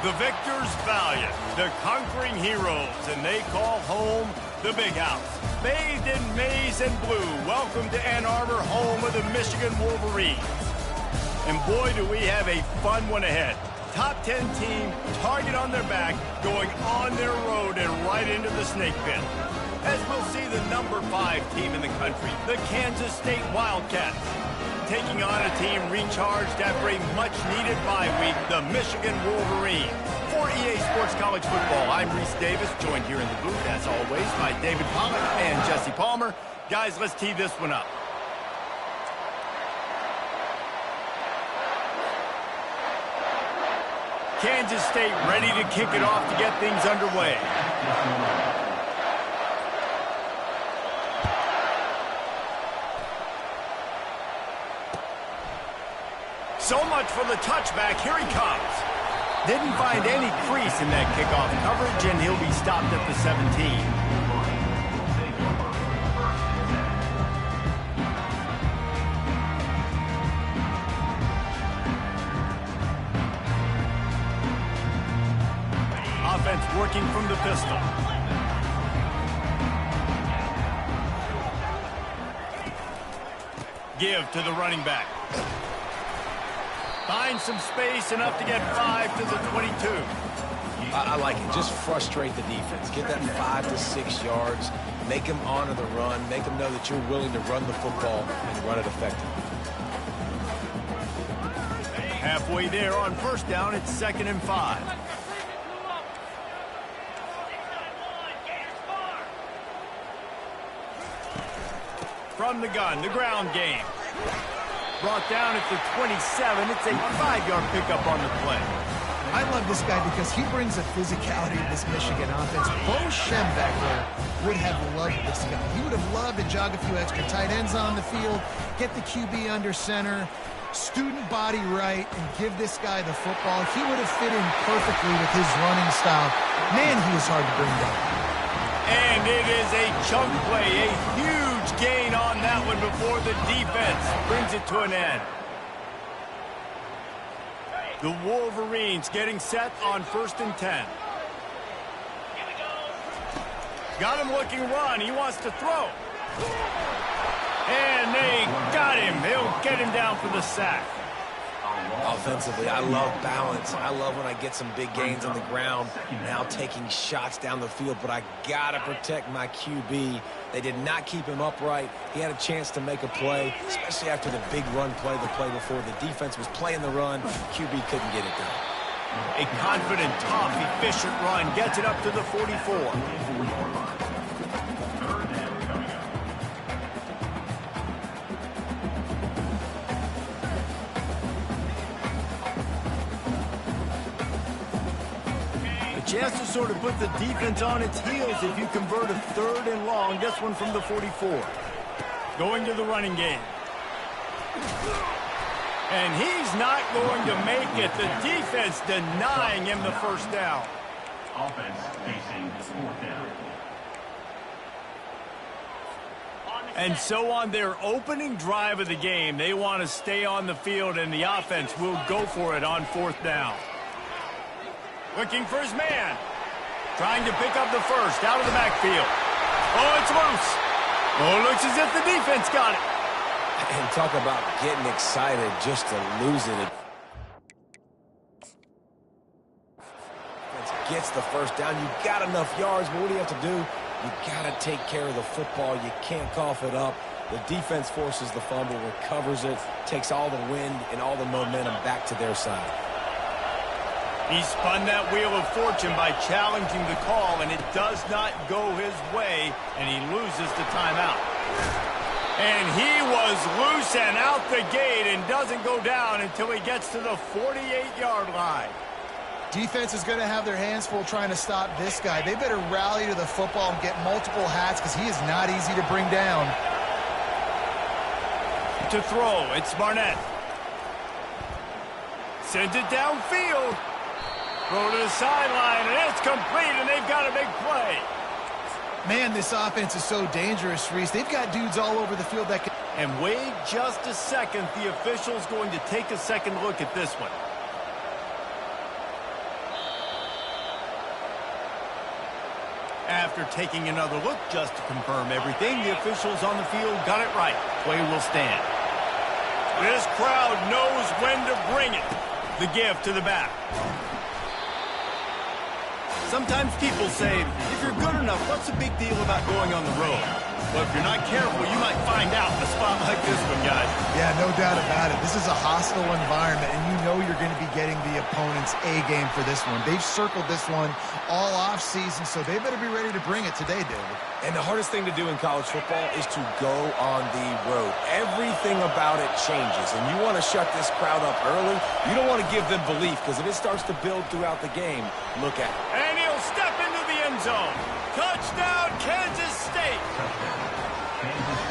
The victors valiant, the conquering heroes, and they call home the Big House. Bathed in maize and blue, welcome to Ann Arbor, home of the Michigan Wolverines. And boy, do we have a fun one ahead. Top 10 team, target on their back, going on their road and right into the snake pit. As we'll see the number 5 team in the country, the Kansas State Wildcats, taking on a team recharged after a much-needed bye week, the Michigan Wolverines. For EA Sports College Football, I'm Reese Davis, joined here in the booth, as always, by David Pollock and Jesse Palmer. Guys, let's tee this one up. Kansas State ready to kick it off to get things underway. So much for the touchback. Here he comes. Didn't find any crease in that kickoff coverage, and he'll be stopped at the 17. Offense working from the pistol. Give to the running back. Find some space, enough to get 5 to the 22. I like it. Just frustrate the defense. Get that 5 to 6 yards. Make them honor the run. Make them know that you're willing to run the football and run it effectively. Halfway there on first down, it's 2nd and 5. From the gun, the ground game. Brought down at the 27. It's a 5-yard pickup on the play. I love this guy because he brings a physicality to this Michigan offense. Bo Shem back there would have loved this guy. He would have loved to jog a few extra tight ends on the field, get the QB under center, student body right, and give this guy the football. He would have fit in perfectly with his running style. Man, he was hard to bring down. And it is a chunk play, a huge gain on that one before the defense brings it to an end. The Wolverines getting set on 1st and 10. Got him looking run. He wants to throw. And they got him. They'll get him down for the sack. Offensively, I love balance. I love when I get some big gains on the ground, now taking shots down the field, but I got to protect my QB. They did not keep him upright. He had a chance to make a play, especially after the big run play the play before. The defense was playing the run. QB couldn't get it done. A confident, tough, efficient run gets it up to the 44. Chance to sort of put the defense on its heels if you convert a 3rd and long. This one from the 44. Going to the running game. And he's not going to make it. The defense denying him the first down. Offense facing 4th down. And so on their opening drive of the game, they want to stay on the field, and the offense will go for it on 4th down. Looking for his man. Trying to pick up the first out of the backfield. Oh, it's loose. Oh, it looks as if the defense got it. And talk about getting excited just to lose it. Gets the first down. You got enough yards, but what do you have to do? You got to take care of the football. You can't cough it up. The defense forces the fumble, recovers it, takes all the wind and all the momentum back to their side. He spun that wheel of fortune by challenging the call, and it does not go his way, and he loses the timeout. And he was loose and out the gate and doesn't go down until he gets to the 48-yard line. Defense is going to have their hands full trying to stop this guy. They better rally to the football and get multiple hats because he is not easy to bring down. To throw, it's Barnett. Sends it downfield. Throw to the sideline, and it's complete, and they've got a big play. Man, this offense is so dangerous, Reese. They've got dudes all over the field that can... And wait just a second. The official's going to take a second look at this one. After taking another look just to confirm everything, the officials on the field got it right. Play will stand. This crowd knows when to bring it. The give to the back. Sometimes people say, if you're good enough, what's the big deal about going on the road? Well, if you're not careful, you might find out in a spot like this one, guys. Yeah, no doubt about it. This is a hostile environment, and you know you're going to be getting the opponent's A-game for this one. They've circled this one all off-season, so they better be ready to bring it today, David. And the hardest thing to do in college football is to go on the road. Everything about it changes, and you want to shut this crowd up early. You don't want to give them belief, because if it starts to build throughout the game, look at it. And he'll step into the end zone. Touchdown, Kansas State.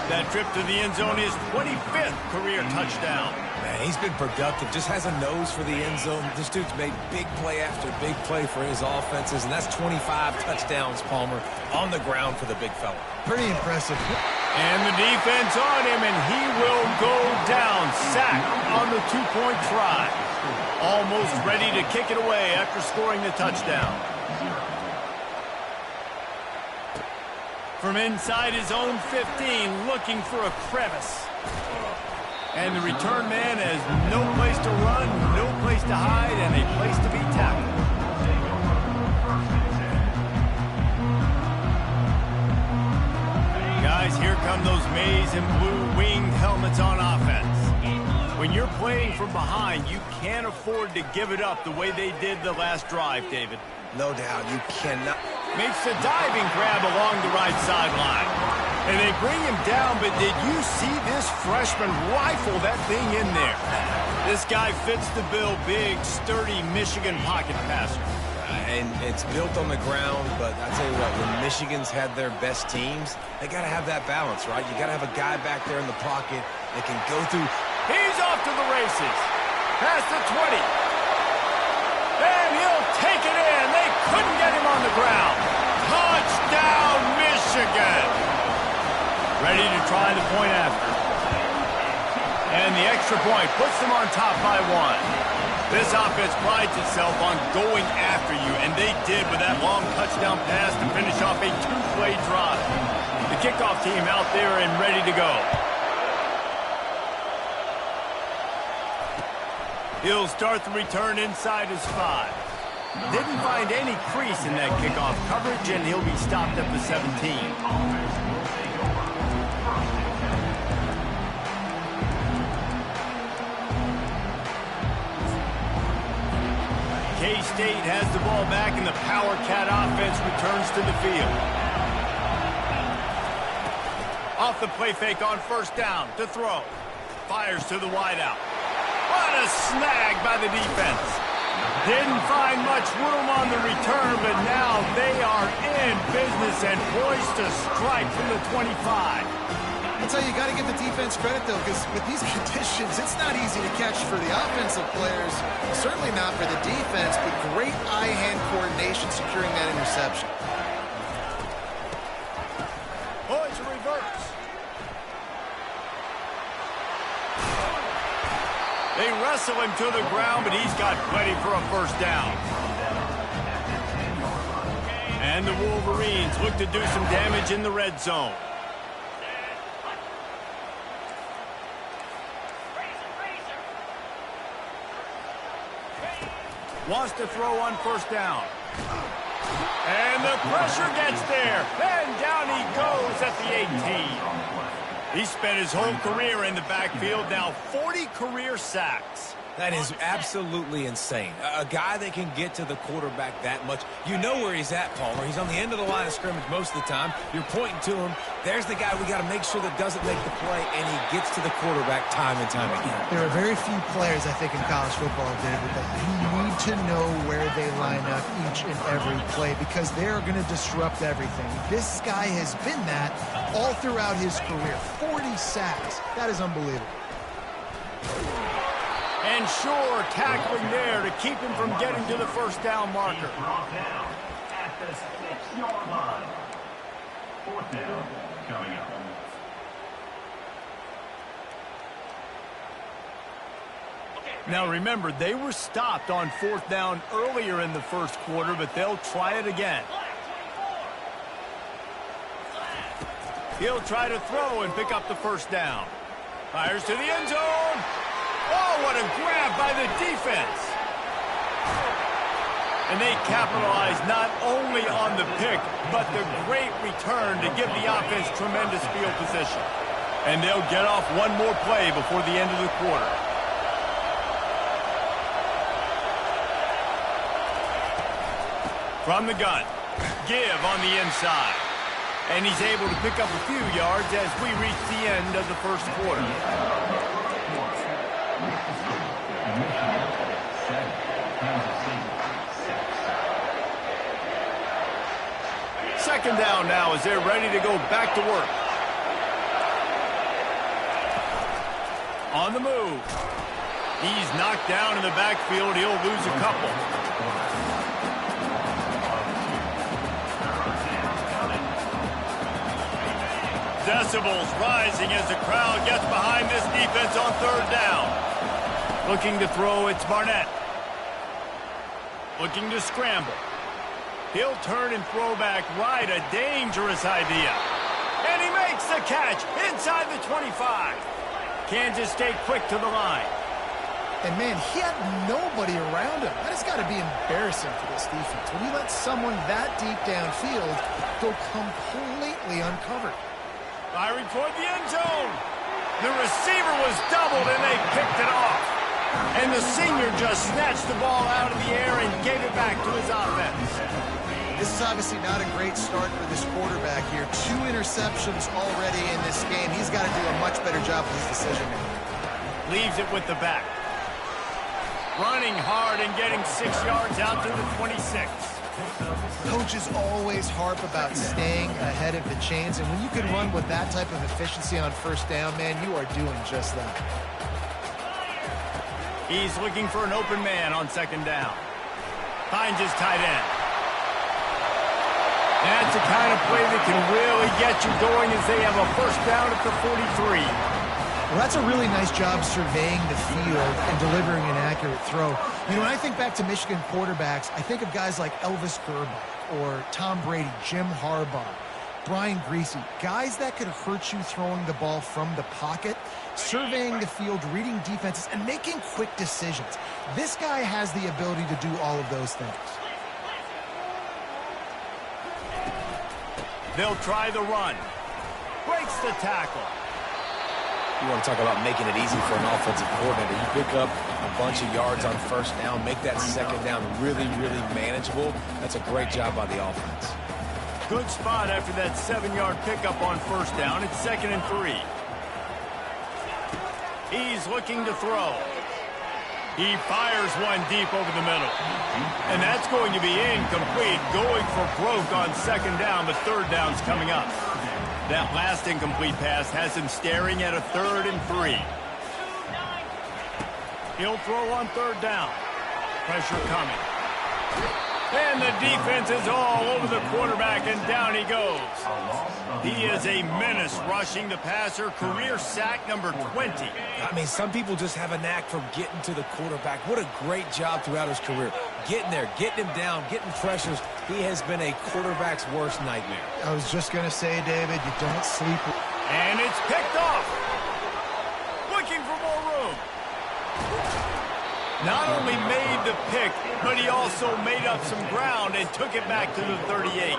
That trip to the end zone is 25th career touchdown. Man, he's been productive. Just has a nose for the end zone. This dude's made big play after big play for his offenses, and that's 25 touchdowns, Palmer, on the ground for the big fella. Pretty impressive. And the defense on him, and he will go down. Sack on the two-point try. Almost ready to kick it away after scoring the touchdown. From inside his own 15, looking for a crevice. And the return man has no place to run, no place to hide, and a place to be tackled. Guys, here come those maize and blue winged helmets on offense. When you're playing from behind, you can't afford to give it up the way they did the last drive, David. No doubt, you cannot. Makes a diving grab along the right sideline. And they bring him down, but did you see this freshman rifle that thing in there? This guy fits the bill, big, sturdy Michigan pocket passer. And it's built on the ground, but I tell you what, when Michigan's had their best teams, they got to have that balance, right? You got to have a guy back there in the pocket that can go through. He's off to the races. Past the 20. And he'll take it in. They couldn't get him on the ground. Touchdown, Michigan. Ready to try the point after. And the extra point puts them on top by one. This offense prides itself on going after you, and they did with that long touchdown pass to finish off a two-play drive. The kickoff team out there and ready to go. He'll start the return inside his 5. Didn't find any crease in that kickoff coverage, and he'll be stopped at the 17. K-State has the ball back, and the Power Cat offense returns to the field. Off the play fake on first down to throw. Fires to the wideout. What a snag by the defense. Didn't find much room on the return, but now they are in business and poised to strike from the 25. That's how you got to give the defense credit, though, because with these conditions, it's not easy to catch for the offensive players, certainly not for the defense, but great eye-hand coordination securing that interception. Oh, it's a reverse. They wrestle him to the ground, but he's got plenty for a first down. And the Wolverines look to do some damage in the red zone. Wants to throw on first down. And the pressure gets there. And down he goes at the 18. He spent his whole career in the backfield, now 40 career sacks. That is absolutely insane. A guy that can get to the quarterback that much. You know where he's at, Palmer. He's on the end of the line of scrimmage most of the time. You're pointing to him. There's the guy we got to make sure that doesn't make the play, and he gets to the quarterback time and time again. There are very few players, I think, in college football, David, that you need to know where they line up each and every play because they're going to disrupt everything. This guy has been that all throughout his career. 40 sacks. That is unbelievable. And sure, tackling there to keep him from getting to the first down marker. Brought down at the 6-yard line. Fourth down coming up. Now remember, they were stopped on fourth down earlier in the first quarter, but they'll try it again. He'll try to throw and pick up the first down. Fires to the end zone. Oh, what a grab by the defense. And they capitalize not only on the pick, but the great return to give the offense tremendous field position. And they'll get off one more play before the end of the quarter. From the gun, give on the inside. And he's able to pick up a few yards as we reach the end of the first quarter. Second down now as they're ready to go back to work. On the move. He's knocked down in the backfield. He'll lose a couple. Decibels rising as the crowd gets behind this defense on third down. Looking to throw, it's Barnett. Looking to scramble. He'll turn and throw back right, a dangerous idea. And he makes the catch inside the 25. Kansas stayed quick to the line. And, man, he had nobody around him. That has got to be embarrassing for this defense. When you let someone that deep downfield go completely uncovered. Firing toward the end zone. The receiver was doubled, and they picked it off. And the senior just snatched the ball out of the air and gave it back to his offense. This is obviously not a great start for this quarterback here. 2 interceptions already in this game. He's got to do a much better job with his decision-making. Leaves it with the back. Running hard and getting 6 yards out to the 26. Coaches always harp about staying ahead of the chains, and when you can run with that type of efficiency on first down, man, you are doing just that. He's looking for an open man on second down. Finds his tight end. That's the kind of play that can really get you going as they have a first down at the 43. Well, that's a really nice job surveying the field and delivering an accurate throw. You know, when I think back to Michigan quarterbacks, I think of guys like Elvis Gerbach or Tom Brady, Jim Harbaugh, Brian Greasy, guys that could hurt you throwing the ball from the pocket, surveying the field, reading defenses, and making quick decisions. This guy has the ability to do all of those things. They'll try the run. Breaks the tackle. You want to talk about making it easy for an offensive coordinator. You pick up a bunch of yards on first down, make that second down really, really manageable. That's a great job by the offense. Good spot after that 7-yard pickup on first down. It's 2nd and 3. He's looking to throw. He fires one deep over the middle. And that's going to be incomplete. Going for broke on second down, but third down's coming up. That last incomplete pass has him staring at a 3rd and 3. He'll throw on third down. Pressure coming. And the defense is all over the quarterback, and down he goes. He is a menace rushing the passer. Career sack number 20. I mean, some people just have a knack for getting to the quarterback. What a great job throughout his career. Getting there, getting him down, getting pressures. He has been a quarterback's worst nightmare. I was just going to say, David, you don't sleep. And it's picked off. Looking for more room. Not only made the pick, but he also made up some ground and took it back to the 38.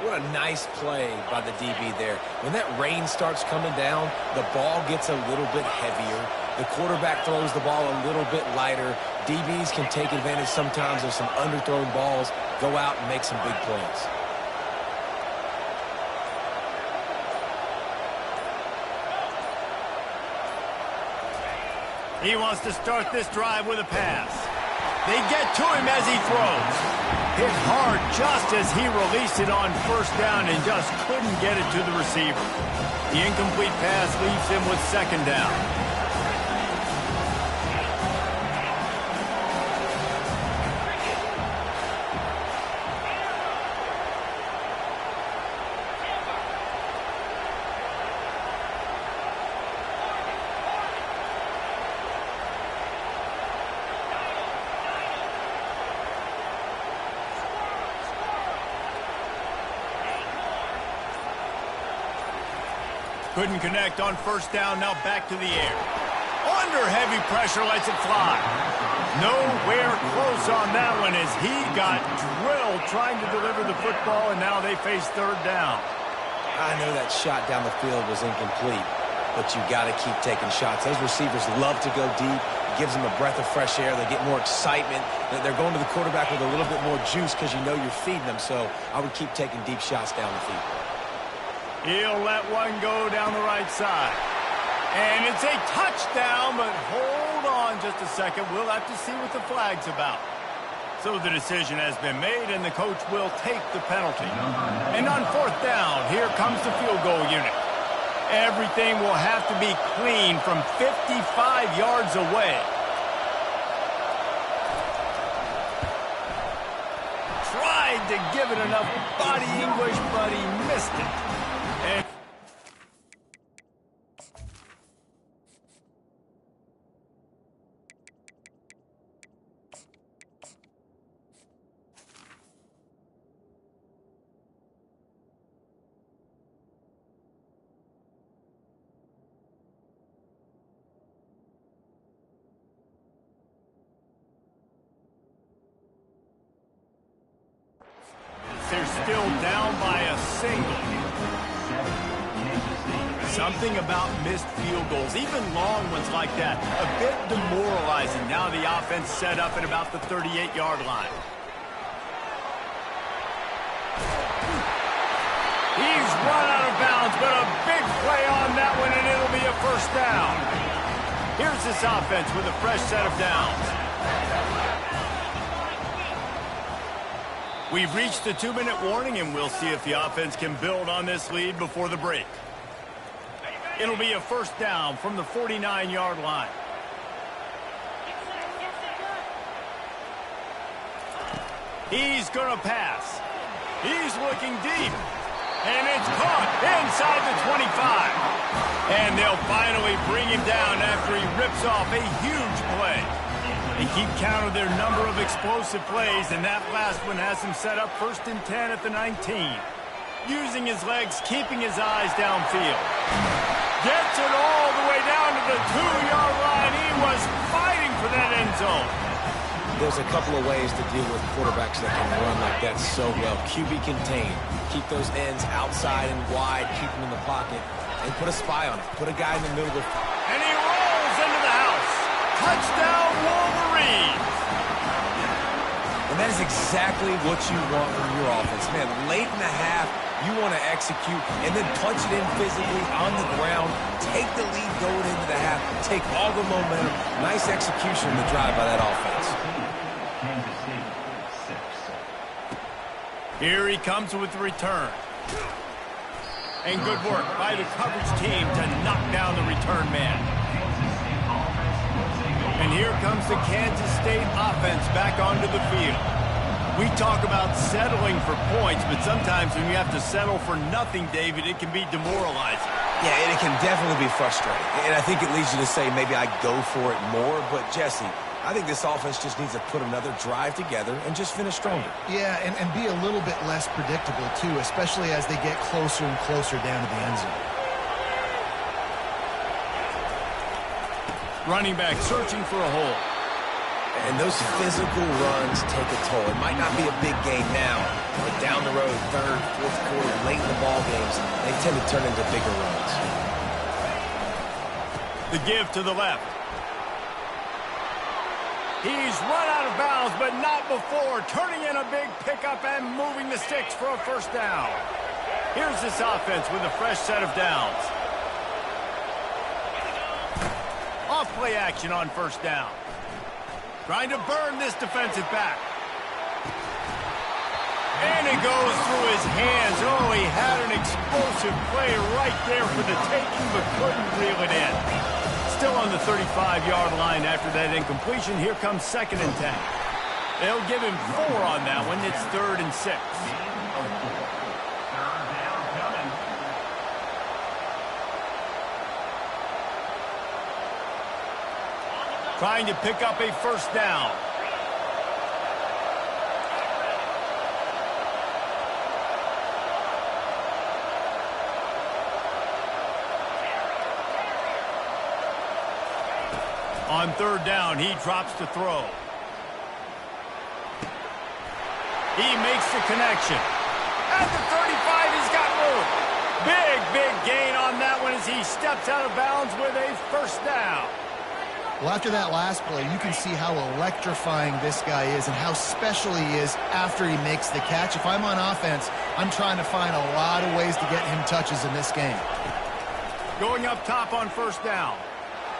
What a nice play by the DB there. When that rain starts coming down, the ball gets a little bit heavier. The quarterback throws the ball a little bit lighter. DBs can take advantage sometimes of some underthrown balls, go out and make some big plays. He wants to start this drive with a pass. They get to him as he throws. Hit hard just as he released it on first down and just couldn't get it to the receiver. The incomplete pass leaves him with second down. Couldn't connect on first down. Now back to the air. Under heavy pressure, lets it fly. Nowhere close on that one as he got drilled trying to deliver the football, and now they face third down. I know that shot down the field was incomplete, but you got to keep taking shots. Those receivers love to go deep. It gives them a breath of fresh air. They get more excitement. They're going to the quarterback with a little bit more juice because you know you're feeding them. So I would keep taking deep shots down the field. He'll let one go down the right side. And it's a touchdown, but hold on just a second. We'll have to see what the flag's about. So the decision has been made, and the coach will take the penalty. And on fourth down, here comes the field goal unit. Everything will have to be clean from 55 yards away. Tried to give it enough body English, but he missed it. And they're still down by a single. Something about missed field goals, even long ones like that, a bit demoralizing. Now the offense set up at about the 38-yard line. He's run out of bounds, but a big play on that one, and it'll be a first down. Here's this offense with a fresh set of downs. We've reached the 2-minute warning, and we'll see if the offense can build on this lead before the break. It'll be a first down from the 49-yard line. He's going to pass. He's looking deep. And it's caught inside the 25. And they'll finally bring him down after he rips off a huge play. They keep count of their number of explosive plays, and that last one has him set up 1st and 10 at the 19. Using his legs, keeping his eyes downfield. Gets it all the way down to the 2-yard line. He was fighting for that end zone. There's a couple of ways to deal with quarterbacks that can run like that so well. QB contain. Keep those ends outside and wide. Keep them in the pocket. And put a spy on it. Put a guy in the middle of the... And he rolls into the house. Touchdown, Wolverines. And that is exactly what you want from your offense. Man, late in the half, you want to execute and then punch it in physically on the ground. Take the lead going into the half. Take all the momentum. Nice execution in the drive by that offense. Here he comes with the return. And good work by the coverage team to knock down the return man. And here comes the Kansas State offense back onto the field. We talk about settling for points, but sometimes when you have to settle for nothing, David, it can be demoralizing. Yeah, and it can definitely be frustrating. And I think it leads you to say maybe I go for it more. But, Jesse, I think this offense just needs to put another drive together and just finish stronger. Yeah, and be a little bit less predictable, too, especially as they get closer and closer down to the end zone. Running back searching for a hole. And those physical runs take a toll. It might not be a big game now, but down the road, 3rd, 4th quarter, late in the ball games, they tend to turn into bigger runs. The give to the left. He's run out of bounds, but not before. Turning in a big pickup and moving the sticks for a first down. Here's this offense with a fresh set of downs. Off play action on first down. Trying to burn this defensive back. And it goes through his hands. Oh, he had an explosive play right there for the taking, but couldn't reel it in. Still on the 35-yard line after that incompletion. Here comes 2nd and 10. They'll give him 4 on that one. It's 3rd and 6. Trying to pick up a first down. On third down, he drops to throw. He makes the connection. At the 35, he's got room. Big gain on that one as he steps out of bounds with a first down. Well, after that last play, you can see how electrifying this guy is and how special he is after he makes the catch. If I'm on offense, I'm trying to find a lot of ways to get him touches in this game. Going up top on first down.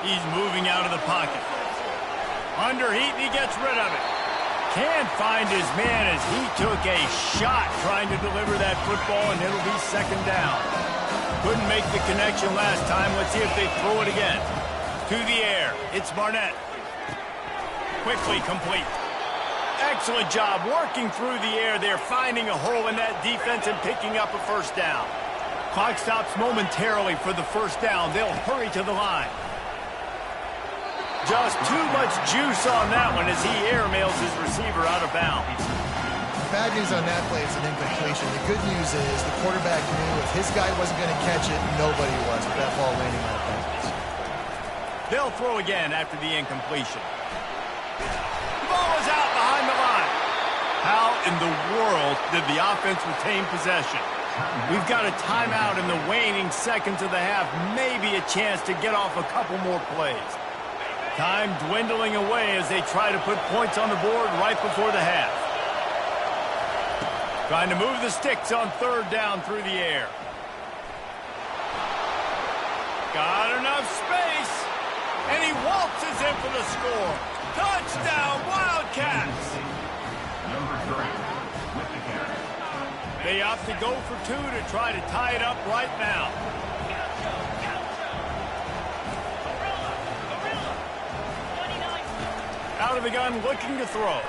He's moving out of the pocket. Under heat, and he gets rid of it. Can't find his man as he took a shot trying to deliver that football, and it'll be second down. Couldn't make the connection last time. Let's see if they throw it again. To the air, it's Barnett. Quickly complete. Excellent job working through the air there, finding a hole in that defense and picking up a first down. Clock stops momentarily for the first down. They'll hurry to the line. Just too much juice on that one as he airmails his receiver out of bounds. Bad news on that play, it's an incompletion. The good news is the quarterback knew if his guy wasn't going to catch it, nobody was with that ball landing out of bounds. They'll throw again after the incompletion. The ball is out behind the line. How in the world did the offense retain possession? We've got a timeout in the waning seconds of the half. Maybe a chance to get off a couple more plays. Time dwindling away as they try to put points on the board right before the half. Trying to move the sticks on third down through the air. Got enough space. And he waltzes in for the score. Touchdown, Wildcats! Number 3 with the carry. They opt to go for two to try to tie it up right now. Out of the gun, looking to throw.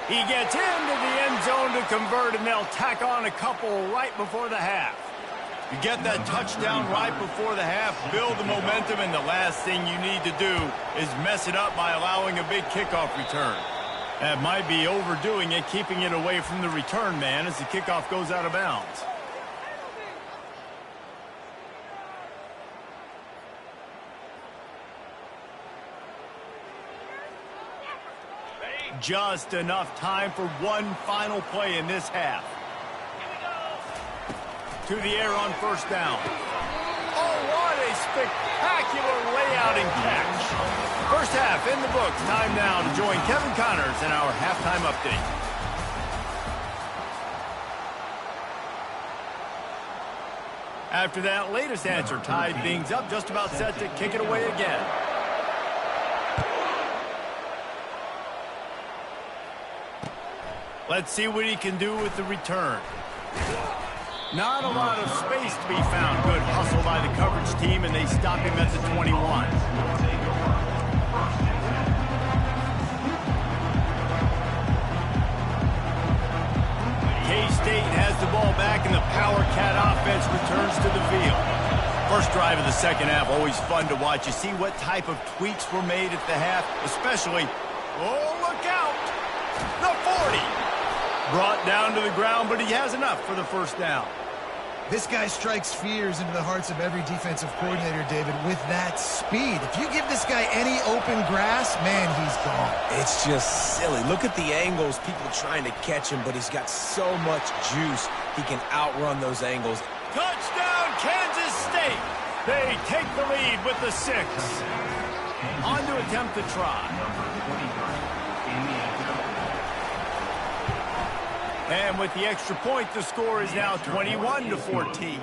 He gets into the end zone to convert, and they'll tack on a couple right before the half. You get that touchdown right before the half, build the momentum, and the last thing you need to do is mess it up by allowing a big kickoff return. That might be overdoing it, keeping it away from the return man as the kickoff goes out of bounds. Just enough time for one final play in this half. To the air on first down. Oh, what a spectacular layout and catch. First half in the books. Time now to join Kevin Connors in our halftime update. After that latest answer tied things up, just about set to kick it away again. Let's see what he can do with the return. Not a lot of space to be found. Good hustle by the coverage team, and they stop him at the 21. K-State has the ball back, and the Power Cat offense returns to the field. First drive of the second half, always fun to watch. You see what type of tweaks were made at the half, especially, oh, look out, the 40. Brought down to the ground, but he has enough for the first down. This guy strikes fears into the hearts of every defensive coordinator, David, with that speed. If you give this guy any open grass, man, he's gone. It's just silly. Look at the angles, people trying to catch him, but he's got so much juice, he can outrun those angles. Touchdown, Kansas State! They take the lead with the 6. On to attempt to try. And with the extra point, the score is now 21-14.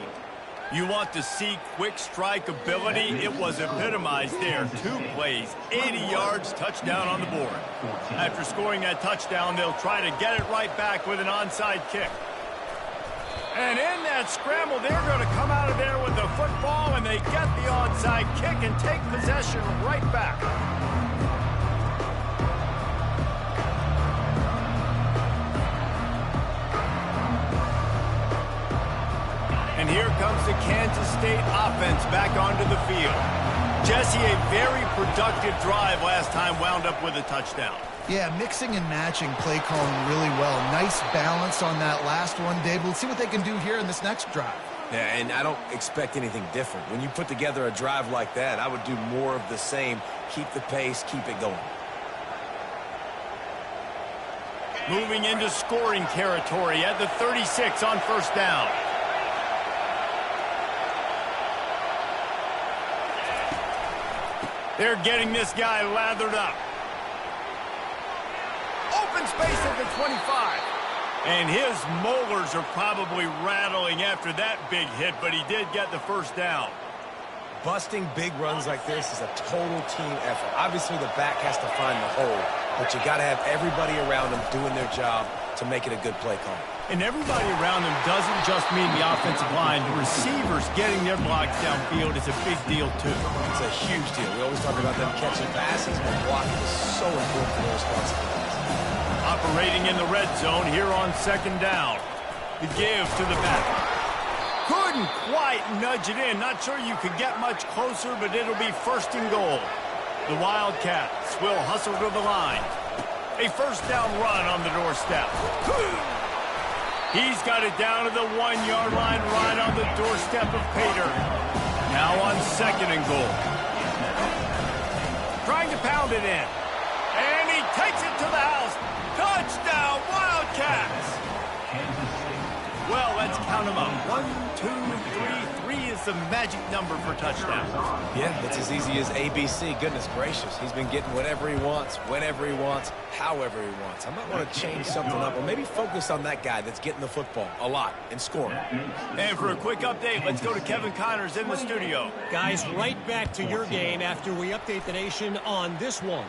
You want to see quick strike ability? It was epitomized there. 2 plays, 80 yards, touchdown on the board. After scoring that touchdown, they'll try to get it right back with an onside kick. And in that scramble, they're going to come out of there with the football, and they get the onside kick and take possession right back. And here comes the Kansas State offense back onto the field. Jesse, a very productive drive last time, wound up with a touchdown. Yeah, mixing and matching play calling really well. Nice balance on that last one, Dave. Let's see what they can do here in this next drive. Yeah, and I don't expect anything different. When you put together a drive like that, I would do more of the same. Keep the pace, keep it going. Moving into scoring territory at the 36 on first down. They're getting this guy lathered up. Open space at the 25. And his molars are probably rattling after that big hit, but he did get the first down. Busting big runs like this is a total team effort. Obviously, the back has to find the hole, but you got to have everybody around him doing their job to make it a good play call. And everybody around him doesn't just mean the offensive line. The receivers getting their blocks downfield is a big deal, too. It's a huge deal. We always talk about them catching passes, but blocking is so important for their responsibilities. Operating in the red zone here on second down. The give to the back. Couldn't quite nudge it in. Not sure you could get much closer, but it'll be first and goal. The Wildcats will hustle to the line. A first down run on the doorstep. He's got it down to the 1-yard line right on the doorstep of Pater. Now on second and goal. Trying to pound it in. And he takes it to the house. Touchdown, Wildcats! Well, let's count them up. 1, 2, 3. 3 is the magic number for touchdown. Yeah, it's as easy as ABC. Goodness gracious. He's been getting whatever he wants, whenever he wants, however he wants. I might want to change something up or maybe focus on that guy that's getting the football a lot and scoring. And for a quick update, let's go to Kevin Connors in the studio. Guys, right back to your game after we update the nation on this one.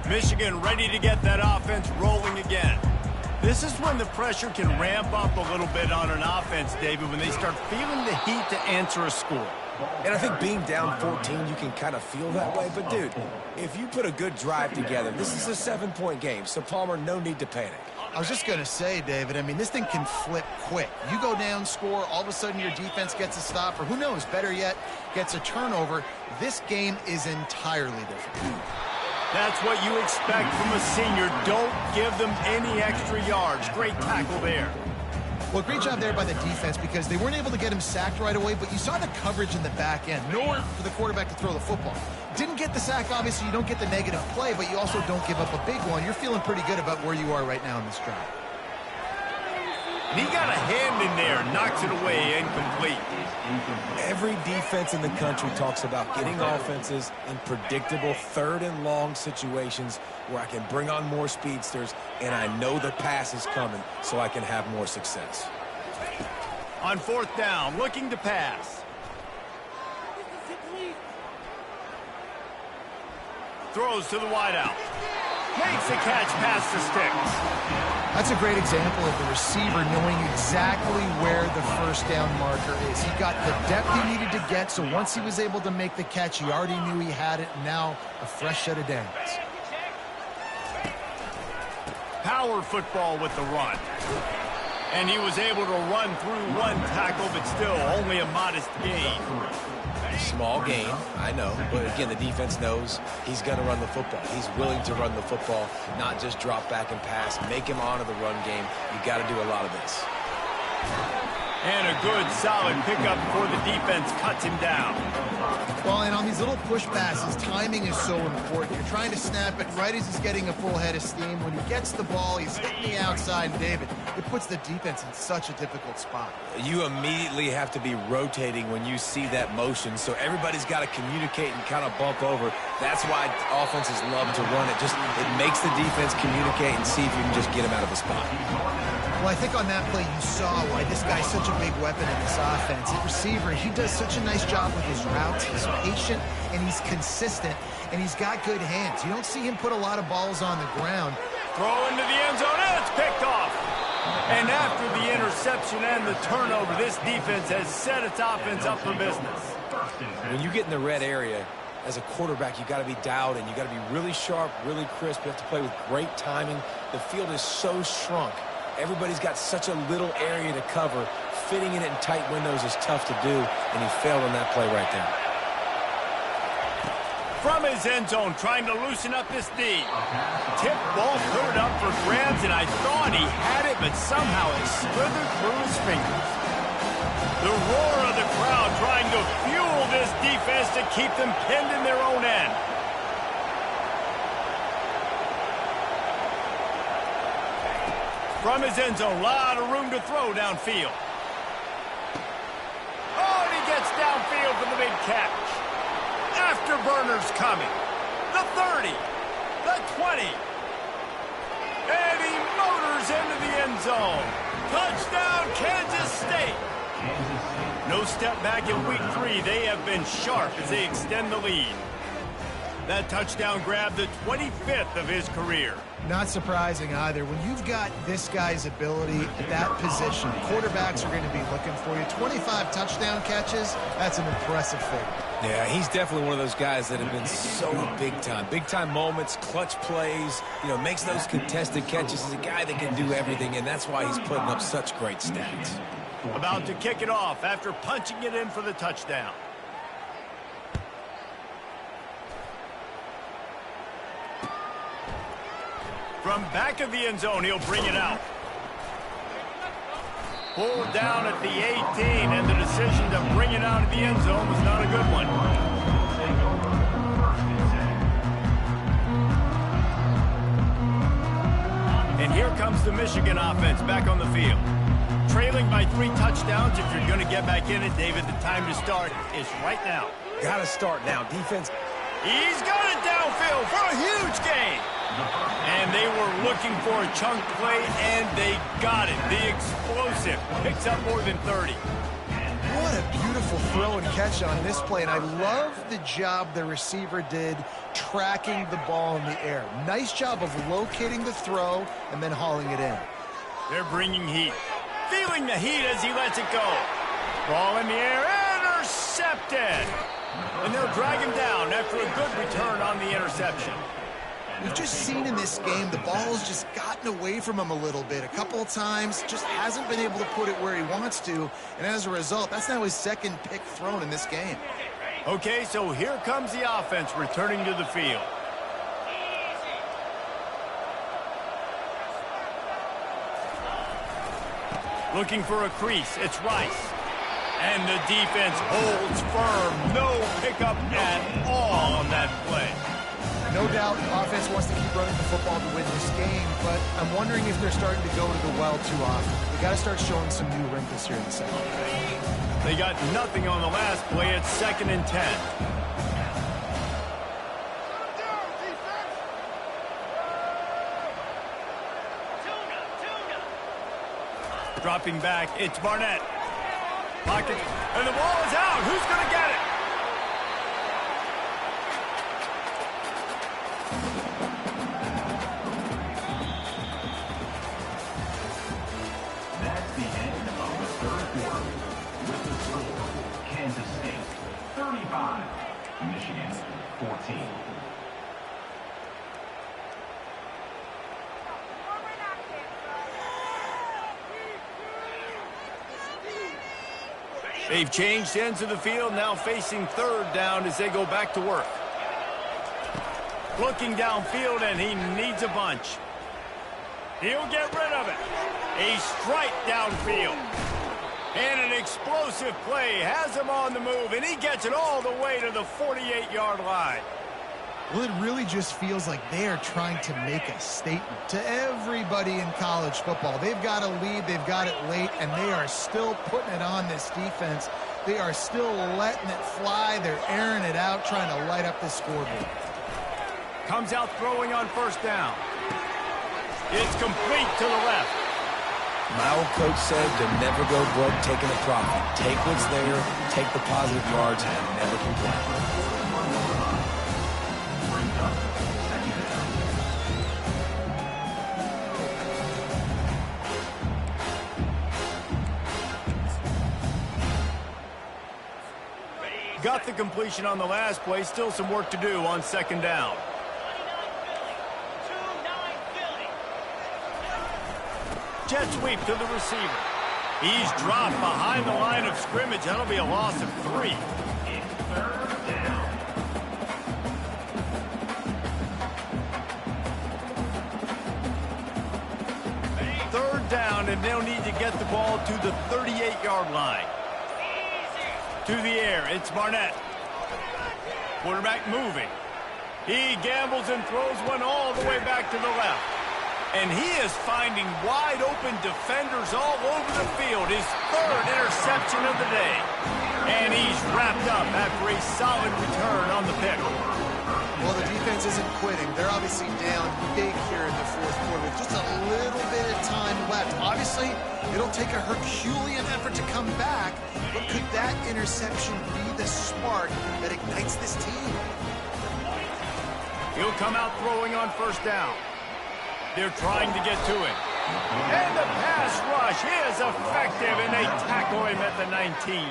Michigan ready to get that offense rolling again. This is when the pressure can ramp up a little bit on an offense, David, when they start feeling the heat to answer a score. And I think being down 14, you can kind of feel that way. But, dude, if you put a good drive together, this is a 7-point game. So, Palmer, no need to panic. I was just going to say, David, I mean, this thing can flip quick. You go down, score, all of a sudden your defense gets a stop, or who knows, better yet, gets a turnover. This game is entirely different. That's what you expect from a senior. Don't give them any extra yards. Great tackle there. Well, great job there by the defense because they weren't able to get him sacked right away, but you saw the coverage in the back end. Nowhere for the quarterback to throw the football. Didn't get the sack, obviously. You don't get the negative play, but you also don't give up a big one. You're feeling pretty good about where you are right now in this drive. And he got a hand in there, knocks it away, incomplete. Every defense in the country talks about getting offenses in predictable third and long situations where I can bring on more speedsters and I know the pass is coming so I can have more success. On fourth down, looking to pass. Throws to the wideout. Makes the catch past the sticks. That's a great example of the receiver knowing exactly where the first down marker is. He got the depth he needed to get, so once he was able to make the catch, he already knew he had it. Now, a fresh set of downs. Power football with the run. And he was able to run through one tackle, but still only a modest gain. Small gain, I know, but again, the defense knows he's going to run the football. He's willing to run the football, not just drop back and pass, make him honor the run game. You got to do a lot of this. And a good, solid pickup before the defense cuts him down. Well, and on these little push passes, timing is so important. You're trying to snap it right as he's getting a full head of steam. When he gets the ball, he's hitting the outside, and David, it puts the defense in such a difficult spot. You immediately have to be rotating when you see that motion, so everybody's got to communicate and kind of bump over. That's why offenses love to run it. It makes the defense communicate and see if you can just get him out of a spot. Well, I think on that play you saw why this guy's such a big weapon in this offense. At receiver, he does such a nice job with his routes. He's patient, and he's consistent, and he's got good hands. You don't see him put a lot of balls on the ground. Throw into the end zone, and it's picked off. And after the interception and the turnover, this defense has set its offense up for business. When you get in the red area, as a quarterback, you got to be dialed in. You got to be really sharp, really crisp. You have to play with great timing. The field is so shrunk. Everybody's got such a little area to cover. Fitting it in tight windows is tough to do, and he failed on that play right there. From his end zone, trying to loosen up this D. Tip ball put up for grabs, and I thought he had it, but somehow it slithered through his fingers. The roar of the crowd trying to fuel this defense to keep them pinned in their own end. From his end zone, a lot of room to throw downfield. Oh, and he gets downfield for the big catch. Afterburners coming. The 30. The 20. And he motors into the end zone. Touchdown, Kansas State. No step back in week 3. They have been sharp as they extend the lead. That touchdown grabbed the 25th of his career. Not surprising either. When you've got this guy's ability at that position, quarterbacks are going to be looking for you. 25 touchdown catches, that's an impressive figure. Yeah, he's definitely one of those guys that have been so big time. Big time moments, clutch plays, makes those contested catches. He's a guy that can do everything, and that's why he's putting up such great stats. About to kick it off after punching it in for the touchdown. From back of the end zone, he'll bring it out. Pulled down at the 18, and the decision to bring it out of the end zone was not a good one. And here comes the Michigan offense back on the field. Trailing by 3 touchdowns. If you're going to get back in it, David, the time to start is right now. Got to start now. Defense. He's got it downfield for a huge gain. And they were looking for a chunk play, and they got it. The explosive picks up more than 30. What a beautiful throw and catch on this play, and I love the job the receiver did tracking the ball in the air. Nice job of locating the throw and then hauling it in. They're bringing heat. Feeling the heat as he lets it go. Ball in the air, intercepted. And they'll drag him down after a good return on the interception. We've just seen in this game the ball's just gotten away from him a little bit. A couple of times, just hasn't been able to put it where he wants to. And as a result, that's now his second pick thrown in this game. Okay, so here comes the offense returning to the field. Looking for a crease, it's Rice. And the defense holds firm. No pickup at all on that play. No doubt offense wants to keep running the football to win this game, but I'm wondering if they're starting to go to the well too often. They got to start showing some new wrinkles here in the second. They got nothing on the last play. It's 2nd and 10. Dropping back, it's Barnett. Pocket, and the ball is out. Who's going to get it? That's the end of the third quarter. With the score, Kansas State 35, Michigan 14. They've changed ends of the field, now facing 3rd down as they go back to work. Looking downfield, and he needs a bunch. He'll get rid of it. A strike downfield. And an explosive play has him on the move, and he gets it all the way to the 48-yard line. Well, it really just feels like they are trying to make a statement to everybody in college football. They've got a lead, they've got it late, and they are still putting it on this defense. They are still letting it fly. They're airing it out, trying to light up the scoreboard. Comes out throwing on 1st down. It's complete to the left. My old coach said to never go broke taking a profit. Take what's there, take the positive yards, and never complain. got the completion on the last play. Still some work to do on second down. Jet sweep to the receiver. He's dropped behind the line of scrimmage. That'll be a loss of 3. Third down, and they'll need to get the ball to the 38-yard line. To the air, it's Barnett. Quarterback moving. He gambles and throws one all the way back to the left. And he is finding wide-open defenders all over the field. His third interception of the day. And he's wrapped up after a solid return on the pick. Well, the defense isn't quitting. They're obviously down big here in the fourth quarter with just a little bit of time left. Obviously, it'll take a Herculean effort to come back, but could that interception be the spark that ignites this team? He'll come out throwing on first down. They're trying to get to him. And the pass rush is effective, and they tackle him at the 19.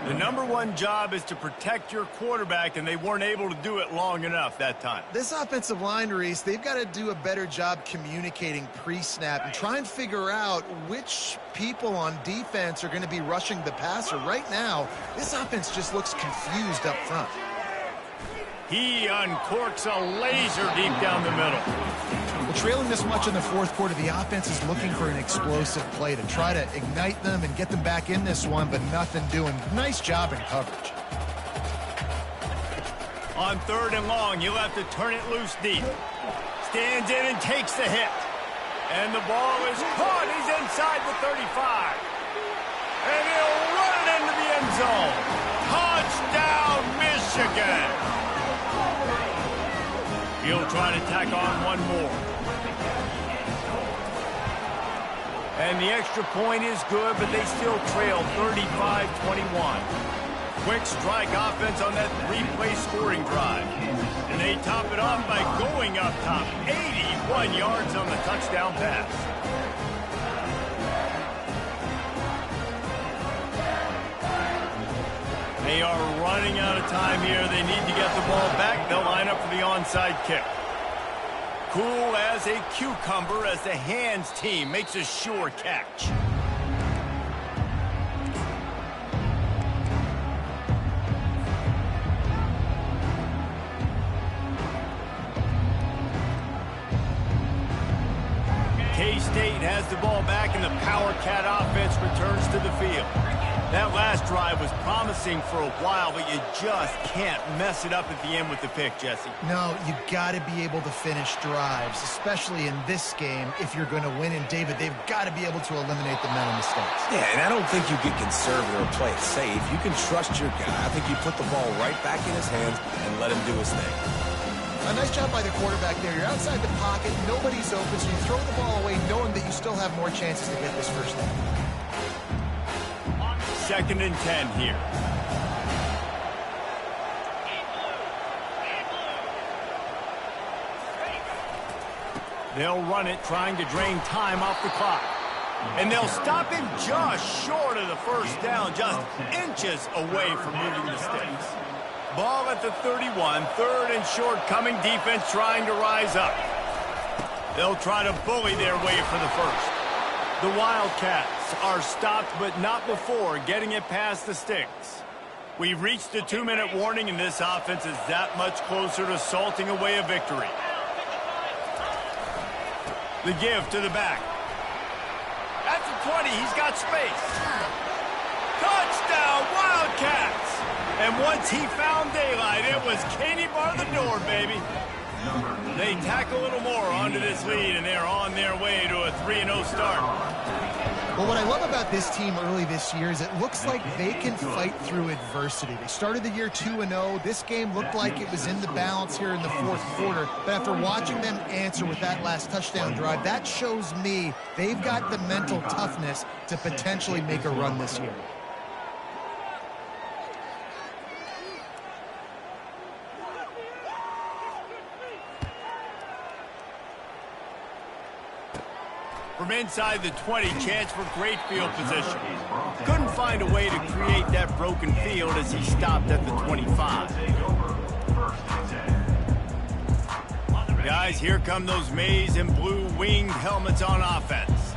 The number one job is to protect your quarterback, and they weren't able to do it long enough that time. This offensive line, Reese, they've got to do a better job communicating pre-snap and try and figure out which people on defense are going to be rushing the passer. Right now, this offense just looks confused up front. He uncorks a laser deep down the middle. Well, trailing this much in the fourth quarter, the offense is looking for an explosive play to try to ignite them and get them back in this one, but nothing doing. Nice job in coverage. On third and long, you'll have to turn it loose deep. Stands in and takes the hit. And the ball is caught. He's inside the 35. And he'll run it into the end zone. Touchdown, Michigan. He'll try to tack on one more. And the extra point is good, but they still trail 35-21. Quick strike offense on that 3-play scoring drive. And they top it off by going up top. 81 yards on the touchdown pass. They are running out of time here. They need to get the ball back. They'll line up for the onside kick. Cool as a cucumber as the hands team makes a sure catch. K-State has the ball back, and the Power Cat offense returns to the field. That last drive was promising for a while, but you just can't mess it up at the end with the pick, Jesse. No, you got to be able to finish drives, especially in this game if you're going to win. And, David, they've got to be able to eliminate the mental mistakes. Yeah, and I don't think you get conservative or play it safe. You can trust your guy. I think you put the ball right back in his hands and let him do his thing. A nice job by the quarterback there. You're outside the pocket. Nobody's open, so you throw the ball away knowing that you still have more chances to get this first down. 2nd and 10 here. They'll run it, trying to drain time off the clock. And they'll stop him just short of the first down, just inches away from moving the sticks. Ball at the 31, 3rd and short, coming defense trying to rise up. They'll try to bully their way for the first. The Wildcats are stopped, but not before getting it past the sticks. We've reached the 2-minute warning, and this offense is that much closer to salting away a victory. The give to the back. At the 20, he's got space. Touchdown, Wildcats! And once he found daylight, it was Katie bar the door, baby. They tack a little more onto this lead, and they're on their way to a 3-0 start. Well, what I love about this team early this year is it looks like they can fight through adversity. They started the year 2-0. This game looked like it was in the balance here in the fourth quarter. But after watching them answer with that last touchdown drive, that shows me they've got the mental toughness to potentially make a run this year. From inside the 20, chance for great field position. Couldn't find a way to create that broken field as he stopped at the 25. Guys, here come those maize and blue winged helmets on offense.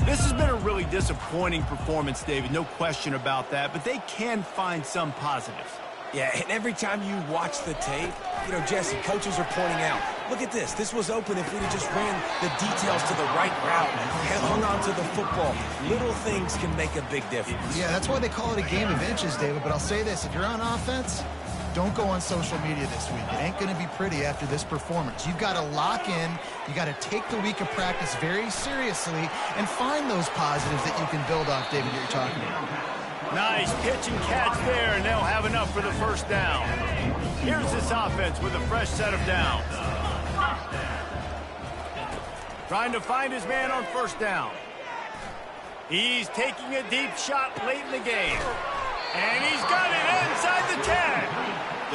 This has been a really disappointing performance, David, no question about that, but they can find some positives. Yeah, and every time you watch the tape, you know, Jesse, coaches are pointing out, look at this. This was open if we'd have just ran the details to the right route and hung on to the football. Little things can make a big difference. Yeah, that's why they call it a game of inches, David. But I'll say this, if you're on offense, don't go on social media this week. It ain't going to be pretty after this performance. You've got to lock in. You got to take the week of practice very seriously and find those positives that you can build off, David, that you're talking about. Nice pitch and catch there, and they'll have enough for the first down. Here's this offense with a fresh set of downs. Trying to find his man on first down. He's taking a deep shot late in the game. And he's got it inside the 10.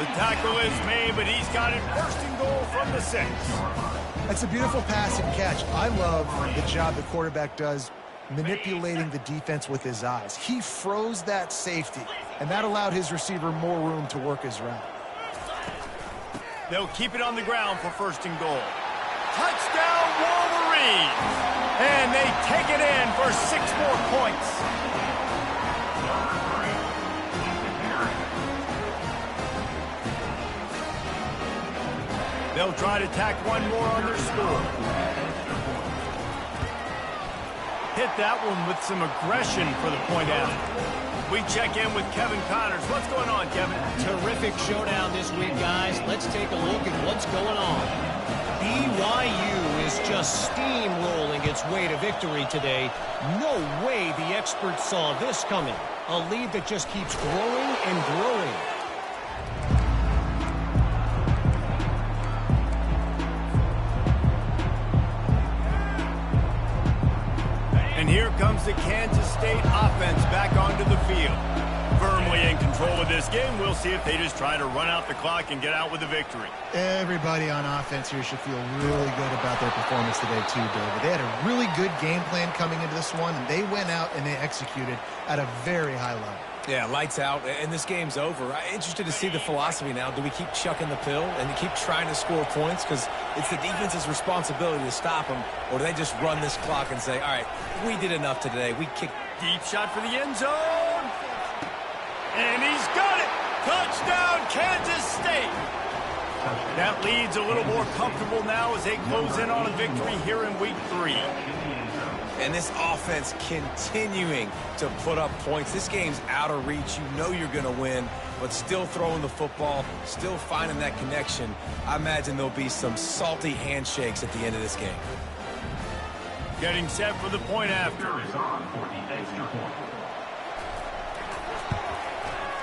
The tackle is made, but he's got it first and goal from the 6. That's a beautiful pass and catch. I love the job the quarterback does manipulating the defense with his eyes. He froze that safety, and that allowed his receiver more room to work his route. They'll keep it on the ground for first and goal. Touchdown, Wolverines! And they take it in for 6 more points. They'll try to tack one more on their score. Hit that one with some aggression for the point after. We check in with Kevin Connors. What's going on, Kevin? Terrific showdown this week, guys. Let's take a look at what's going on. BYU is just steamrolling its way to victory today. No way the experts saw this coming. A lead that just keeps growing and growing. And here comes the Kansas State offense back onto the field. Firmly in control of this game. We'll see if they just try to run out the clock and get out with a victory. Everybody on offense here should feel really good about their performance today too, David. They had a really good game plan coming into this one, and they went out and they executed at a very high level. Yeah, lights out, and this game's over. I'm interested to see the philosophy now. Do we keep chucking the pill and keep trying to score points? Because it's the defense's responsibility to stop them. Or do they just run this clock and say, all right, we did enough today. We kicked. Deep shot for the end zone. And he's got it. Touchdown, Kansas State. That lead's a little more comfortable now as they close in on a victory here in week 3. And this offense continuing to put up points. This game's out of reach. You know you're going to win, but still throwing the football, still finding that connection. I imagine there'll be some salty handshakes at the end of this game. Getting set for the point after.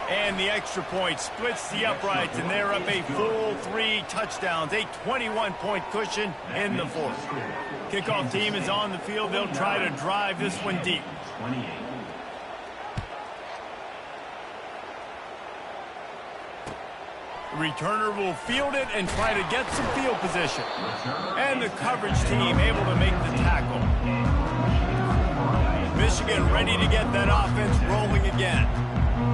And the extra point splits the uprights, and they're up a full 3 touchdowns, a 21-point cushion in the 4th. Kickoff team is on the field. They'll try to drive this one deep. The returner will field it and try to get some field position. And the coverage team able to make the tackle. Michigan ready to get that offense rolling again.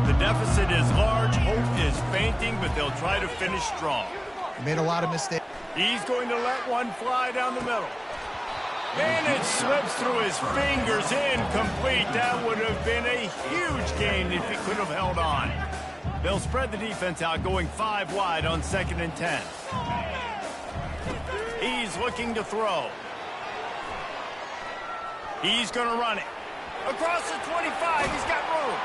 The deficit is large, hope is fainting, but they'll try to finish strong. He made a lot of mistakes. He's going to let one fly down the middle. And it slips through his fingers, incomplete. That would have been a huge gain if he could have held on. They'll spread the defense out, going 5 wide on 2nd and 10. He's looking to throw. He's going to run it. Across the 25, he's got room.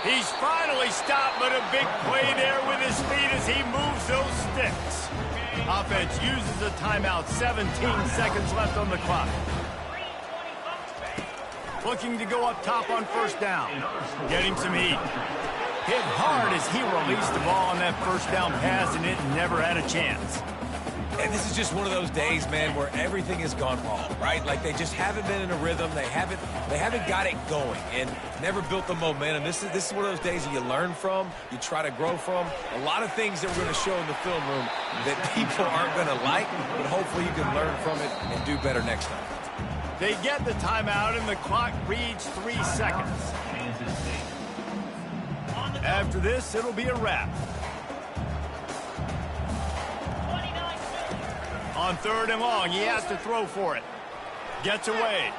He's finally stopped, but a big play there with his feet as he moves those sticks. Offense uses a timeout, 17 seconds left on the clock. Looking to go up top on first down. Getting some heat. Hit hard as he released the ball on that first down pass, and it never had a chance. And this is just one of those days, man, where everything has gone wrong, right? Like they just haven't been in a rhythm. They haven't got it going and never built the momentum. This is one of those days that you learn from, you try to grow from. A lot of things that we're going to show in the film room that people aren't going to like, but hopefully you can learn from it and do better next time. They get the timeout, and the clock reads 3 seconds. After this, it'll be a wrap. On 3rd and long, he has to throw for it. Gets away.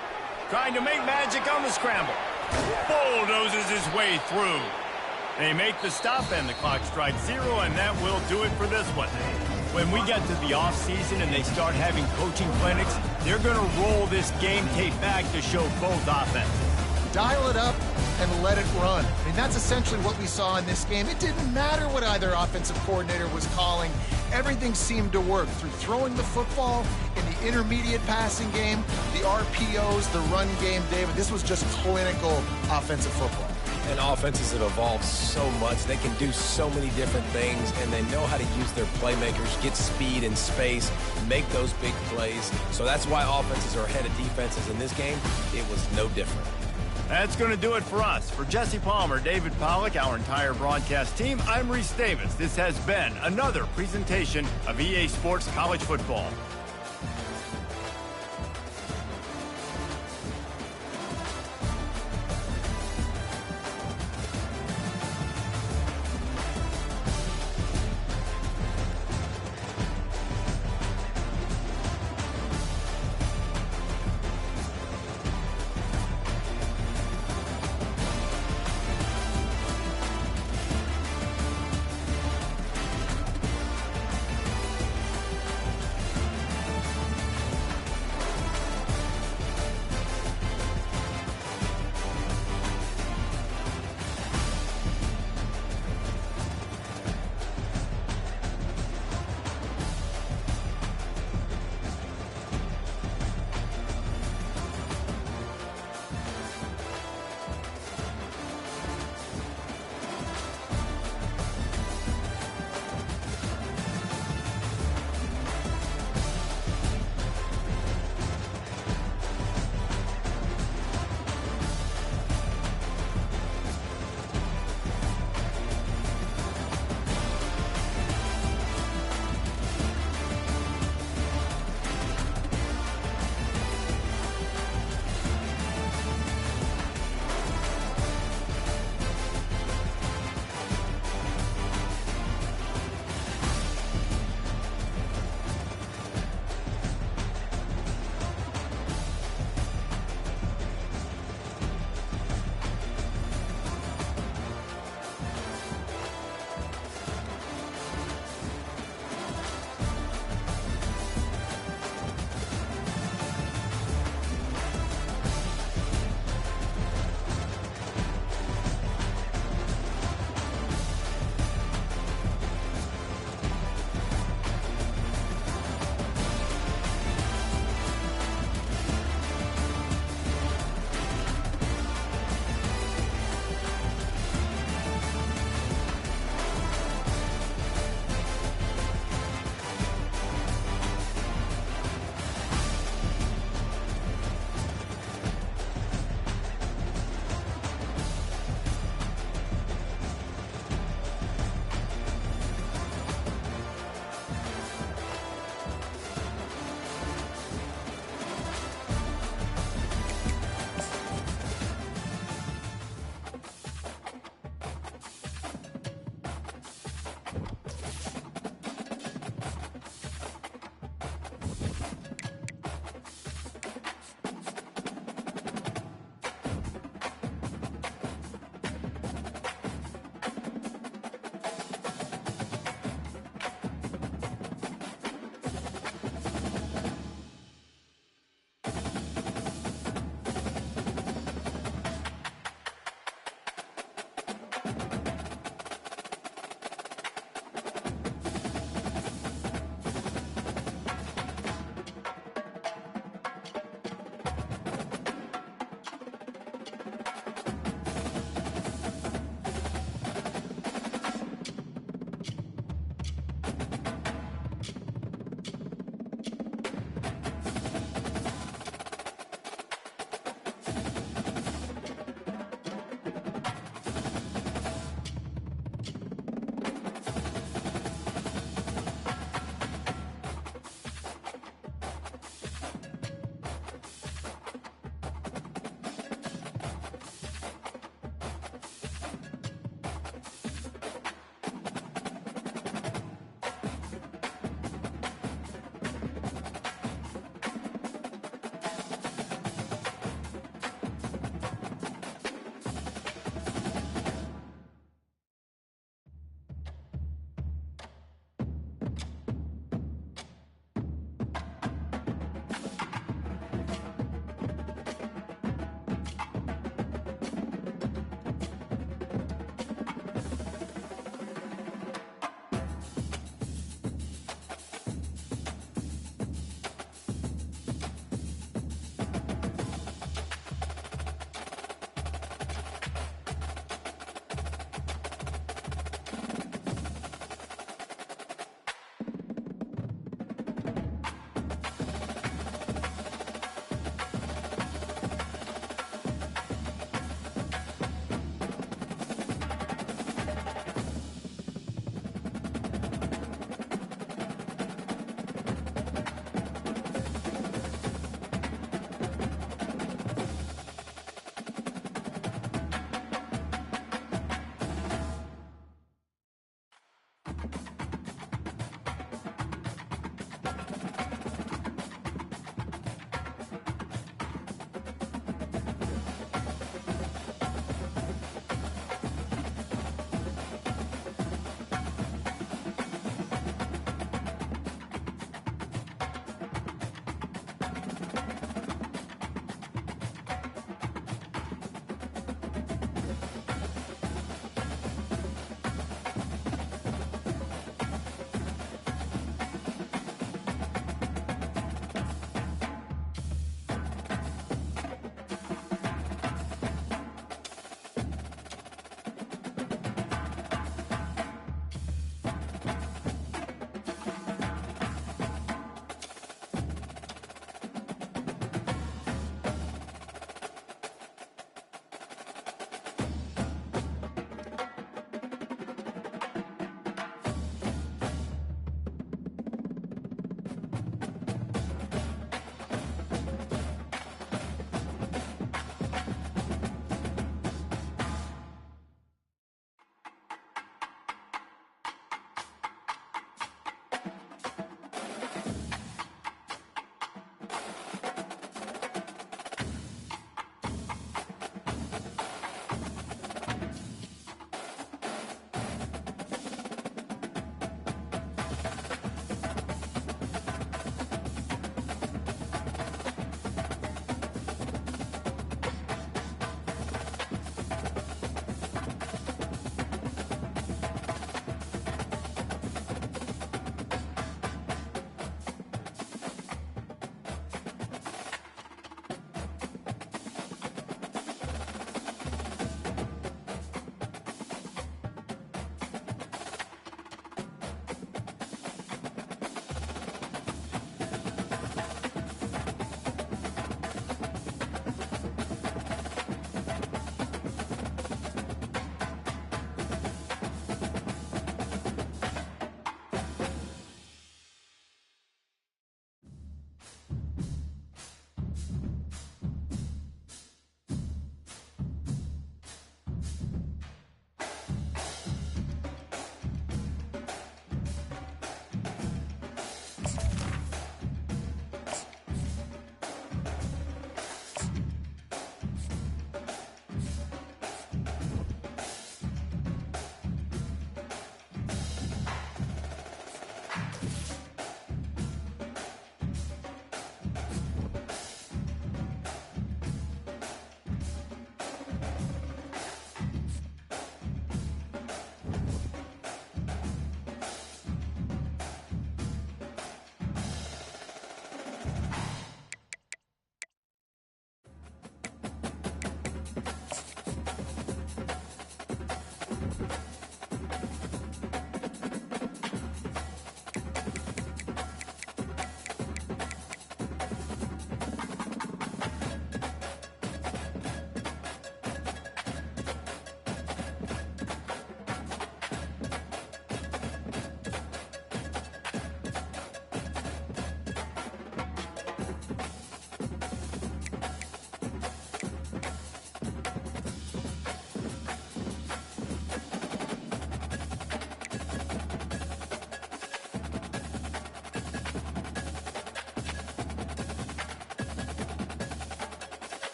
Trying to make magic on the scramble. Bulldozes his way through. They make the stop, and the clock strikes 0, and that will do it for this one. When we get to the offseason and they start having coaching clinics, they're going to roll this game tape back to show both offenses. Dial it up and let it run. I mean, that's essentially what we saw in this game. It didn't matter what either offensive coordinator was calling. Everything seemed to work through throwing the football in the intermediate passing game, the RPOs, the run game. David, this was just clinical offensive football. And offenses have evolved so much. They can do so many different things, and they know how to use their playmakers, get speed and space, make those big plays. So that's why offenses are ahead of defenses in this game. It was no different. That's going to do it for us. For Jesse Palmer, David Pollack, our entire broadcast team, I'm Reese Davis. This has been another presentation of EA Sports College Football.